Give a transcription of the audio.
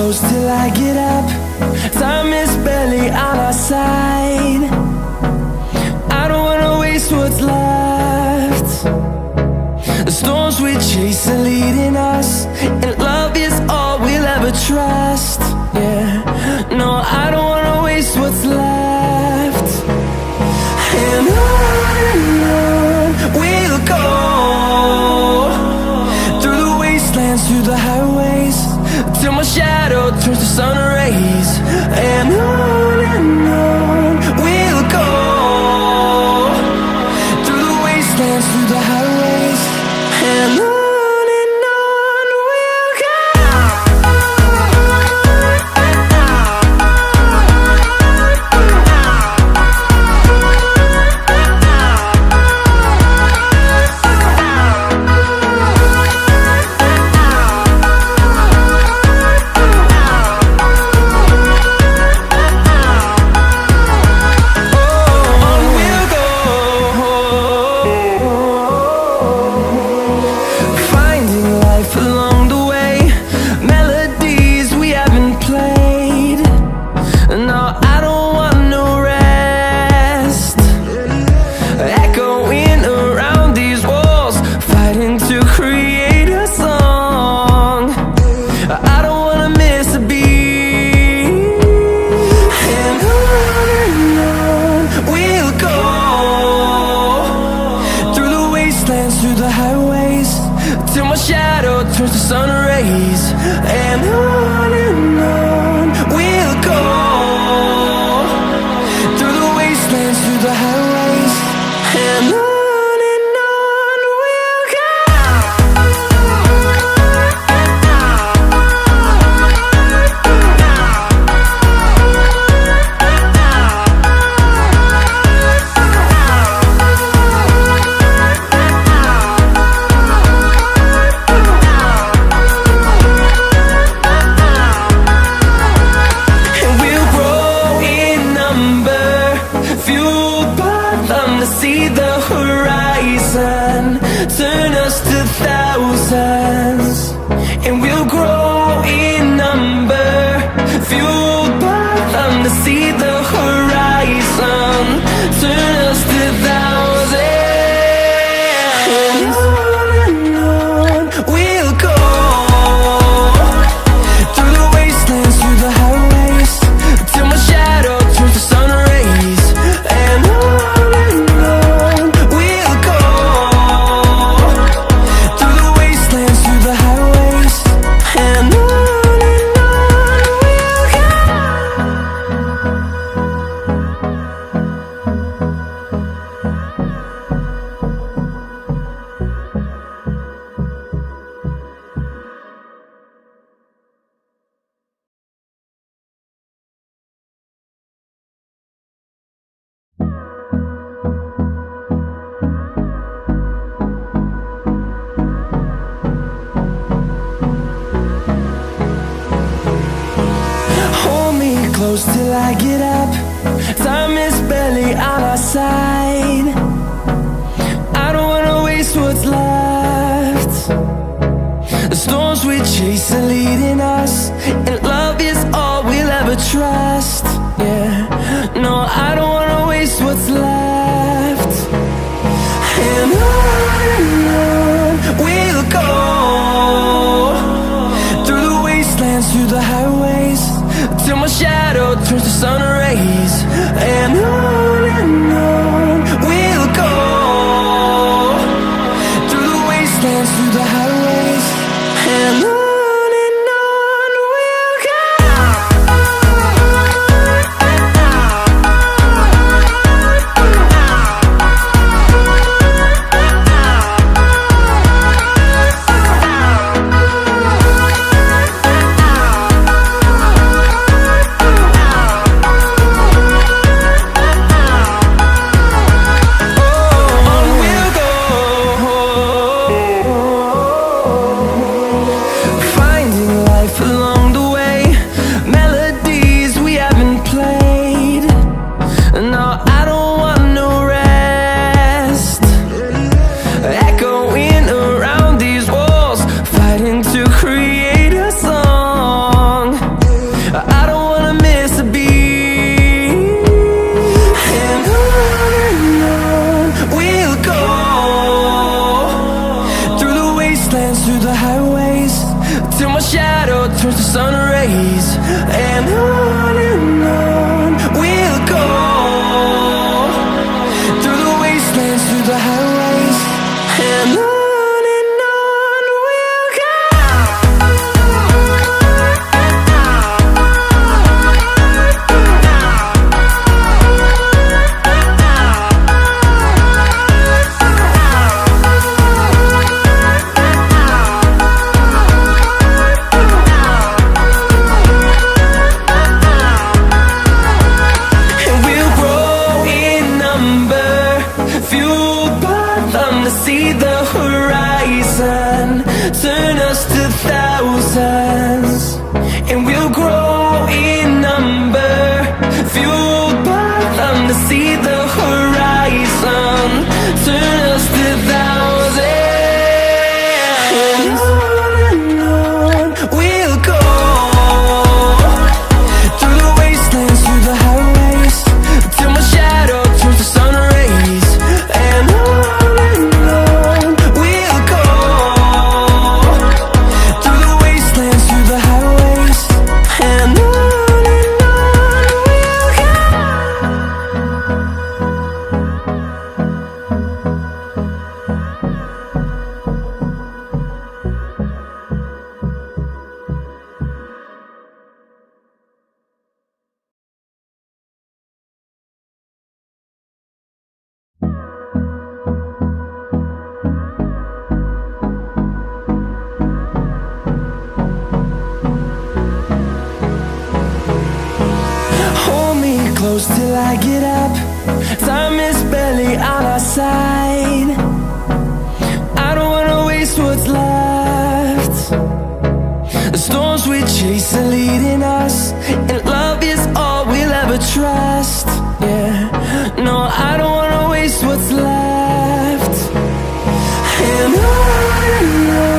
close till I get up. Time is barely on our side. I don't wanna waste what's left. The storms we chase are leading us, and love is all we'll ever trust. Yeah, no, I don't wanna waste what's left. And on we'll go, through the wastelands, through the highways, till my shadow turns to sun rays. And on we'll go, through the wastelands, through the highways, and on we'll go. Through the highways, till my shadow turns to sun rays. And on we'll go, through the wastelands, through the highways, and on we'll go. See the horizon, turn us to thousands, and we'll grow in number, fueled by them. To see the horizon, turn us to thousands, and on we'll go, through the wastelands, through the highways, till my shadow turns to sun rays. And close till I get up. Time is barely on our side. I don't wanna waste what's left. The storms we chase are leading us, and love is all we'll ever trust. Yeah, no, I don't wanna waste what's left. And on we'll go, through the wastelands, through the highways, till my shadow turns to sun rays. And on we'll go, through the wastelands, through the highways, and on. Oh, the highways, till my shadow turns to sun rays. And on we'll go, through the wastelands, through the highways. And on we'll go. See the horizon turn us to thousands, and we'll grow in number, fueled by them to see the horizon turn us to thousands. And on we'll go, through the wastelands, through the highways, till my shadow turns to sun rays. And close till I get up. Time is barely on our side. I don't wanna waste what's left. The storms we chase are leading us, and love is all we'll ever trust. Yeah, no, I don't wanna waste what's left. And on